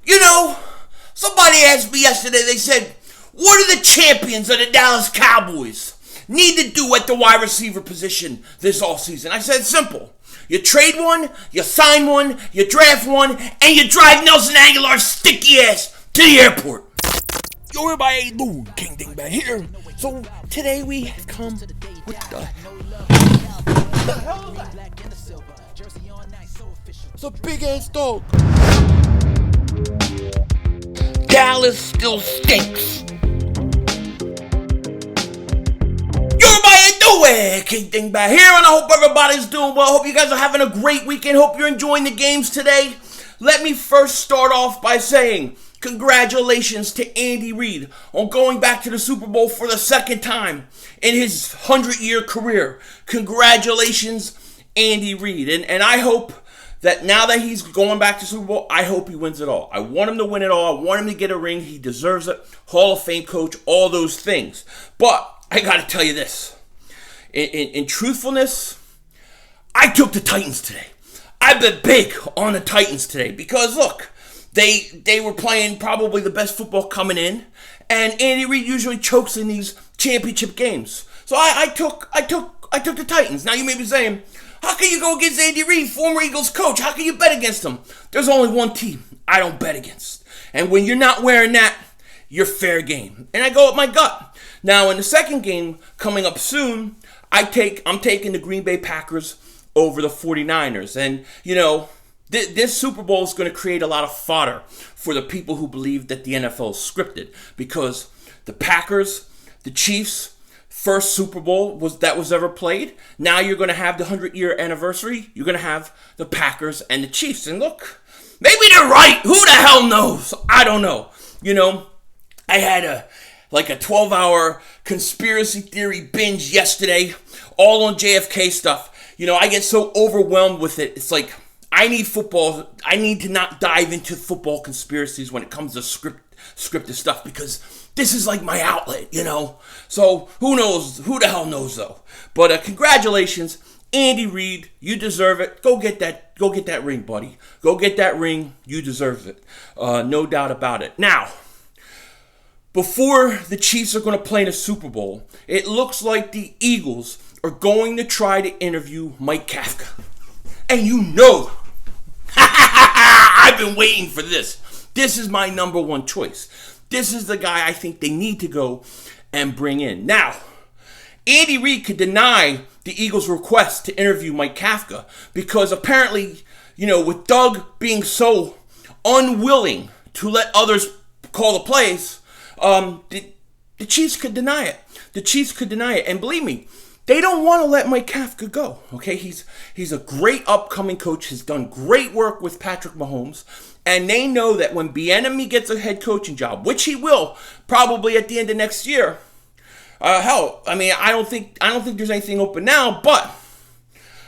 You know, somebody asked me yesterday, they said, what do the champions of the Dallas Cowboys need to do at the wide receiver position this offseason? I said, simple. You trade one, you sign one, you draft one, and you drive Nelson Aguilar's sticky ass to the airport. Yo, everybody, how you doing? King Dingbat here. So, today we have come with the hell is that? It's a big ass dog. Dallas still stinks. Yo, everybody, how you doing? King Dingbat here, and I hope everybody's doing well. Hope you guys are having a great weekend. Hope you're enjoying the games today. Let me first start off by saying congratulations to Andy Reid on going back to the Super Bowl for the second time in his 100-year career. Congratulations, Andy Reid. And I hope that now that he's going back to Super Bowl, I hope he wins it all. I want him to win it all. I want him to get a ring. He deserves it. Hall of Fame coach, all those things. But I got to tell you this. In truthfulness, I took the Titans today. I've been big on the Titans today because, look, They were playing probably the best football coming in, and Andy Reid usually chokes in these championship games. So I took the Titans. Now you may be saying, how can you go against Andy Reid, former Eagles coach? How can you bet against him? There's only one team I don't bet against, and when you're not wearing that, you're fair game. And I go with my gut. Now in the second game coming up soon, I'm taking the Green Bay Packers over the 49ers, and you know. This Super Bowl is going to create a lot of fodder for the people who believe that the NFL is scripted, because the Packers, the Chiefs, first Super Bowl was ever played. Now you're going to have the 100-year anniversary. You're going to have the Packers and the Chiefs. And look, maybe they're right. Who the hell knows? I don't know. You know, I had a 12-hour conspiracy theory binge yesterday, all on JFK stuff. You know, I get so overwhelmed with it. It's like, I need to not dive into football conspiracies when it comes to scripted stuff, because this is like my outlet, you know? So, who knows? Who the hell knows, though? But congratulations, Andy Reid. You deserve it. Go get that ring, buddy. Go get that ring. You deserve it. No doubt about it. Now, before the Chiefs are going to play in a Super Bowl, it looks like the Eagles are going to try to interview Mike Kafka. And you know, I've been waiting for this. This is my number one choice. This is the guy I think they need to go and bring in. Now, Andy Reid could deny the Eagles' request to interview Mike Kafka because apparently, you know, with Doug being so unwilling to let others call the plays, the Chiefs could deny it. The Chiefs could deny it. And believe me, they don't want to let Mike Kafka go, okay? He's a great upcoming coach. He's done great work with Patrick Mahomes. And they know that when Bieniemy gets a head coaching job, which he will probably at the end of next year, I don't think there's anything open now, but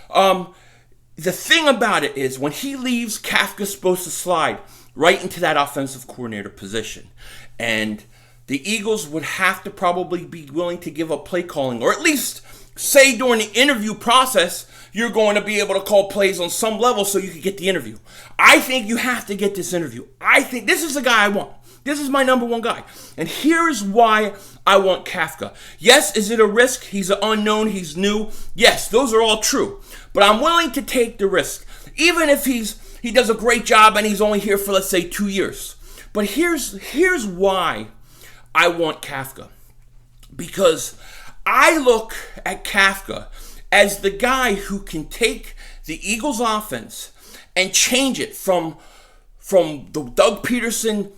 the thing about it is when he leaves, Kafka's supposed to slide right into that offensive coordinator position. And the Eagles would have to probably be willing to give up play calling, or at least say during the interview process, you're going to be able to call plays on some level so you can get the interview. I think you have to get this interview. I think this is the guy I want. This is my number one guy. And here's why I want Kafka. Yes, is it a risk? He's an unknown. He's new. Yes, those are all true. But I'm willing to take the risk. Even if he does a great job and he's only here for, let's say, 2 years. But here's why I want Kafka. Because I look at Kafka as the guy who can take the Eagles offense and change it from the Doug Peterson,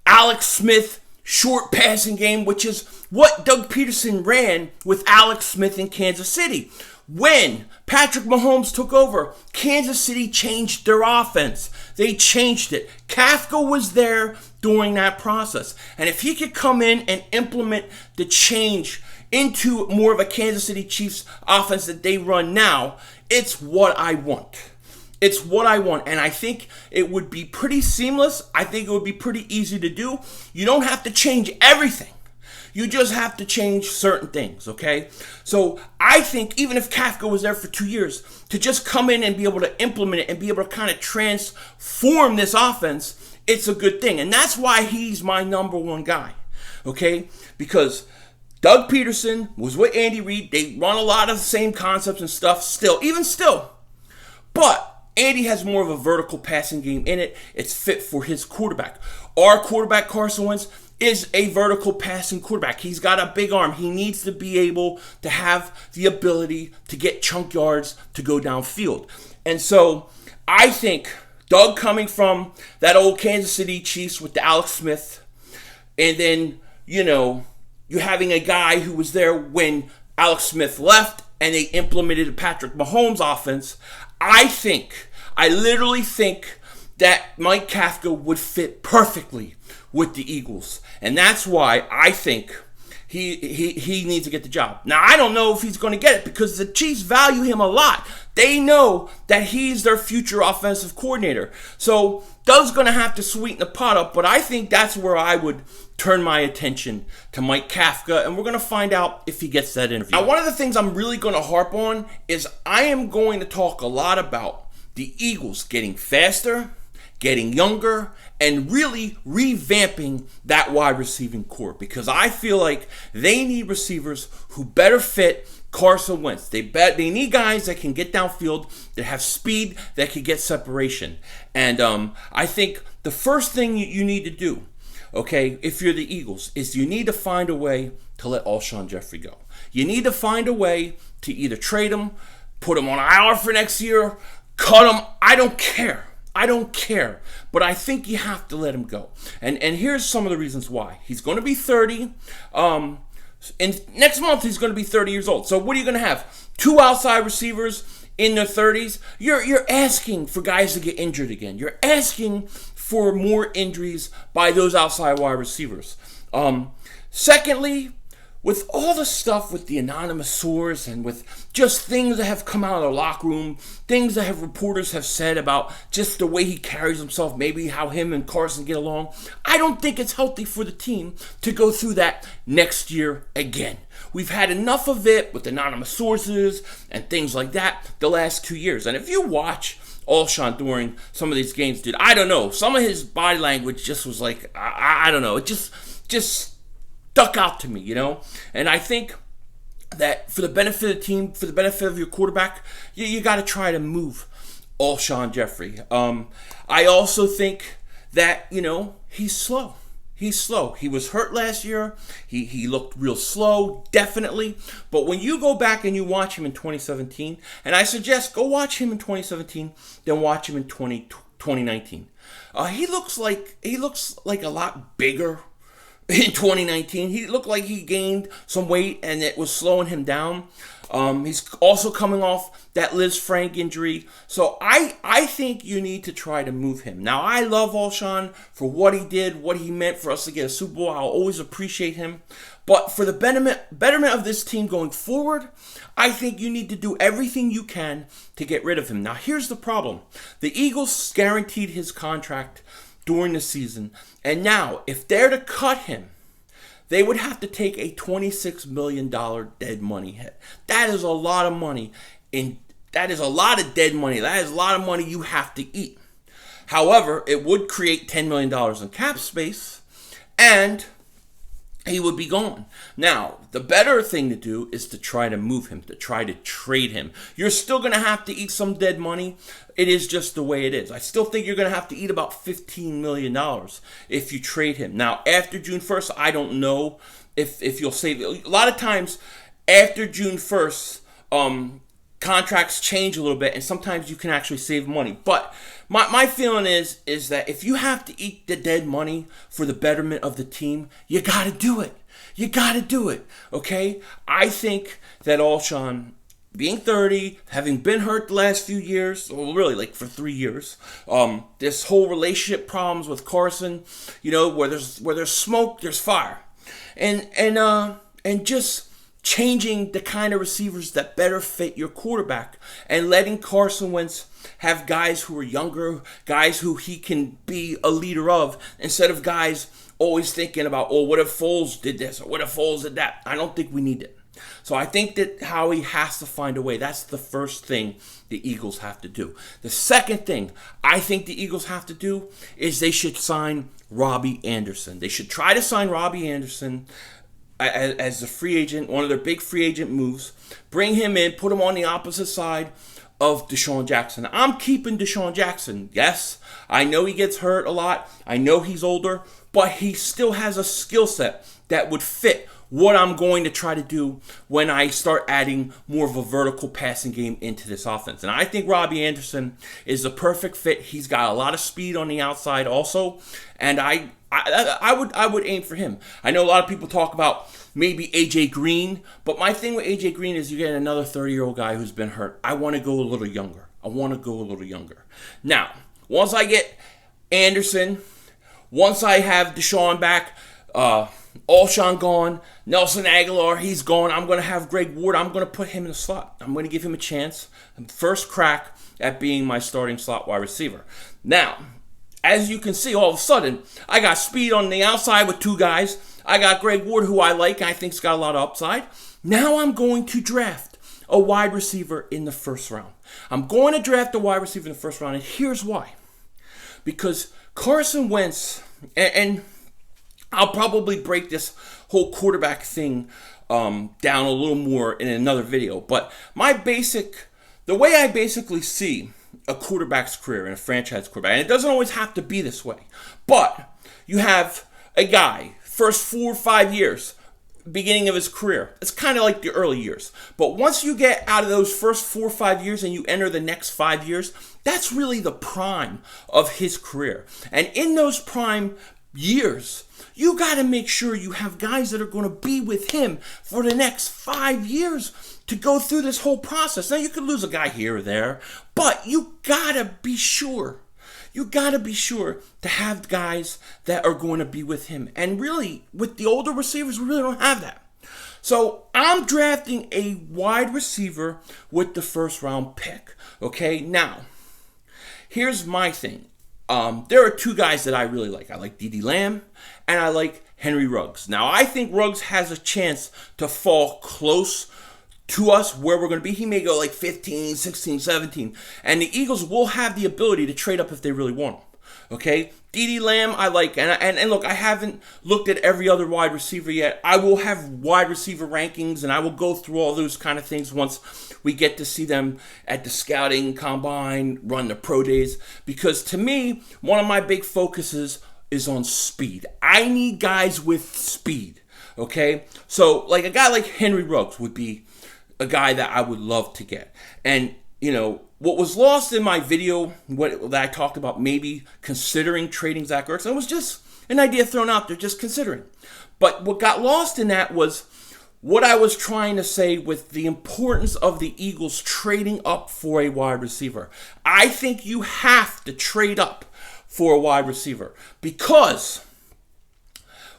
Alex Smith short passing game, which is what Doug Peterson ran with Alex Smith in Kansas City. When Patrick Mahomes took over, Kansas City changed their offense. They changed it. Kafka was there during that process. And if he could come in and implement the change into more of a Kansas City Chiefs offense that they run now, it's what I want. It's what I want, and I think it would be pretty seamless. I think it would be pretty easy to do. You don't have to change everything. You just have to change certain things, okay? So I think even if Kafka was there for 2 years, to just come in and be able to implement it and be able to kind of transform this offense it's a good thing. And that's why he's my number one guy, okay? Because Doug Peterson was with Andy Reid. They run a lot of the same concepts and stuff even still. But Andy has more of a vertical passing game in it. It's fit for his quarterback. Our quarterback, Carson Wentz, is a vertical passing quarterback. He's got a big arm. He needs to be able to have the ability to get chunk yards to go downfield. And so I think Doug coming from that old Kansas City Chiefs with the Alex Smith, and then, you having a guy who was there when Alex Smith left and they implemented a Patrick Mahomes offense, I literally think that Mike Kafka would fit perfectly with the Eagles. And that's why I think he needs to get the job. Now, I don't know if he's going to get it because the Chiefs value him a lot. They know that he's their future offensive coordinator. So Doug's going to have to sweeten the pot up, but I think that's where I would turn my attention to Mike Kafka, and we're going to find out if he gets that interview. Now, one of the things I'm really going to harp on is I am going to talk a lot about the Eagles getting faster, getting younger, and really revamping that wide receiving core, because I feel like they need receivers who better fit Carson Wentz. They need guys that can get downfield, that have speed, that can get separation. And I think the first thing you need to do, okay, if you're the Eagles, is you need to find a way to let Alshon Jeffery go. You need to find a way to either trade him, put him on IR for next year, cut him. I don't care. But I think you have to let him go. And here's some of the reasons why. He's going to be 30. And next month he's going to be 30 years old. So what are you going to have? Two outside receivers in their 30s? You're asking for guys to get injured again. You're asking for more injuries by those outside wide receivers. Secondly, with all the stuff with the anonymous source and with just things that have come out of the locker room, things that reporters have said about just the way he carries himself, maybe how him and Carson get along, I don't think it's healthy for the team to go through that next year again. We've had enough of it with anonymous sources and things like that the last 2 years. And if you watch Alshon during some of these games, dude, I don't know. Some of his body language just was like, I don't know. It just stuck out to me, And I think that for the benefit of the team, for the benefit of your quarterback, you got to try to move Alshon Jeffery. I also think that, he's slow. He's slow. He was hurt last year. He looked real slow, definitely. But when you go back and you watch him in 2017, and I suggest go watch him in 2017, then watch him in 2019. He looks like a lot bigger. In 2019, he looked like he gained some weight and it was slowing him down. He's also coming off that Liz Frank injury. So I think you need to try to move him. Now, I love Alshon for what he did, what he meant for us to get a Super Bowl. I'll always appreciate him. But for the betterment of this team going forward, I think you need to do everything you can to get rid of him. Now, here's the problem. The Eagles guaranteed his contract during the season. And now, if they're to cut him, they would have to take a $26 million dead money hit. That is a lot of money. That is a lot of dead money. That is a lot of money you have to eat. However, it would create $10 million in cap space, and he would be gone. Now, the better thing to do is to try to move him, to try to trade him. You're still going to have to eat some dead money. It is just the way it is. I still think you're going to have to eat about $15 million if you trade him. Now, after June 1st, I don't know if you'll save it. A lot of times, after June 1st, contracts change a little bit, and sometimes you can actually save money. But my feeling is that if you have to eat the dead money for the betterment of the team, you got to do it. You got to do it, okay? I think that Alshon, being 30, having been hurt the last few years, well, really like for 3 years, this whole relationship problems with Carson, where there's smoke, there's fire, and just changing the kind of receivers that better fit your quarterback and letting Carson Wentz have guys who are younger, guys who he can be a leader of, instead of guys always thinking about, what if Foles did this or what if Foles did that. I don't think we need it. So I think that Howie has to find a way. That's the first thing the Eagles have to do. The second thing I think the Eagles have to do is they should sign Robby Anderson. They should try to sign Robby Anderson as a free agent, one of their big free agent moves. Bring him in, put him on the opposite side of Deshaun Jackson. I'm keeping Deshaun Jackson. Yes, I know he gets hurt a lot. I know he's older, but he still has a skill set that would fit what I'm going to try to do when I start adding more of a vertical passing game into this offense. And I think Robby Anderson is the perfect fit. He's got a lot of speed on the outside also, and I would aim for him. I know a lot of people talk about maybe AJ Green, but my thing with AJ Green is you get another 30-year-old guy who's been hurt. I want to go a little younger. Now, once I get Anderson, once I have Deshaun back, Alshon gone, Nelson Aguilar, he's gone. I'm going to have Greg Ward. I'm going to put him in the slot. I'm going to give him a chance, first crack at being my starting slot wide receiver. Now, as you can see, all of a sudden, I got speed on the outside with two guys. I got Greg Ward, who I like and I think's got a lot of upside. Now I'm going to draft a wide receiver in the first round. I'm going to draft a wide receiver in the first round, and here's why. Because Carson Wentz, and I'll probably break this whole quarterback thing down a little more in another video. But the way I basically see a quarterback's career and a franchise quarterback, and it doesn't always have to be this way, but you have a guy, first 4 or 5 years, beginning of his career. It's kind of like the early years. But once you get out of those first 4 or 5 years and you enter the next 5 years, that's really the prime of his career. And in those prime years, you got to make sure you have guys that are going to be with him for the next 5 years to go through this whole process. Now, you could lose a guy here or there, but you got to be sure. You got to be sure to have guys that are going to be with him. And really, with the older receivers, we really don't have that. So I'm drafting a wide receiver with the first round pick. Okay, now, here's my thing. There are two guys that I really like. I like CeeDee Lamb and I like Henry Ruggs. Now, I think Ruggs has a chance to fall close to us where we're going to be. He may go like 15, 16, 17. And the Eagles will have the ability to trade up if they really want him. Okay? CeeDee Lamb, I like. And look, I haven't looked at every other wide receiver yet. I will have wide receiver rankings, and I will go through all those kind of things once we get to see them at the scouting combine, run the pro days. Because to me, one of my big focuses is on speed. I need guys with speed. Okay? So, like a guy like Henry Ruggs would be a guy that I would love to get. And, you know, what was lost in my video, that I talked about maybe considering trading Zach Ertz, it was just an idea thrown out there, just considering. But what got lost in that was what I was trying to say with the importance of the Eagles trading up for a wide receiver. I think you have to trade up for a wide receiver because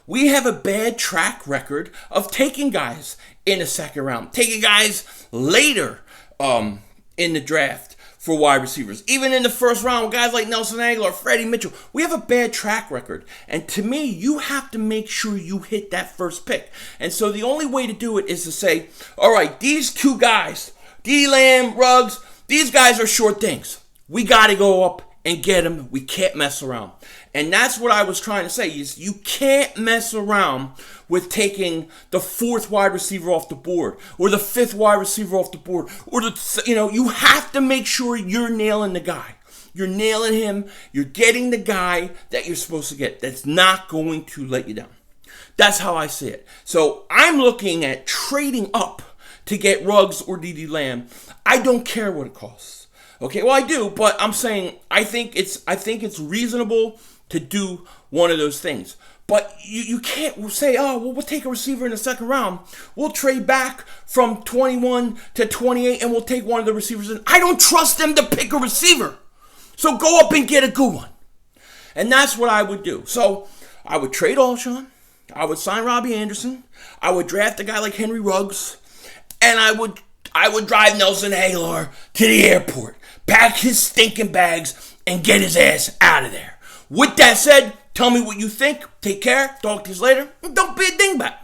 we have a bad track record of taking guys in the second round, taking guys later in the draft for wide receivers. Even in the first round, with guys like Nelson Aguilar, Freddie Mitchell, we have a bad track record. And to me, you have to make sure you hit that first pick. And so the only way to do it is to say, all right, these two guys, CeeDee Lamb, Ruggs, these guys are sure things. We got to go up and get them. We can't mess around. And that's what I was trying to say, is you can't mess around with taking the fourth wide receiver off the board or the fifth wide receiver off the board, or you have to make sure you're nailing the guy. You're nailing him. You're getting the guy that you're supposed to get that's not going to let you down. That's how I see it. So I'm looking at trading up to get Ruggs or CeeDee Lamb. I don't care what it costs. Okay, well, I do, but I'm saying I think it's reasonable to do one of those things. But you can't say, oh, well, we'll take a receiver in the second round. We'll trade back from 21 to 28 and we'll take one of the receivers in. I don't trust them to pick a receiver. So go up and get a good one. And that's what I would do. So I would trade Alshon. I would sign Robby Anderson. I would draft a guy like Henry Ruggs. And I would drive Nelson Aguilar to the airport, pack his stinking bags, and get his ass out of there. With that said, tell me what you think. Take care. Talk to you later. And don't be a dingbat.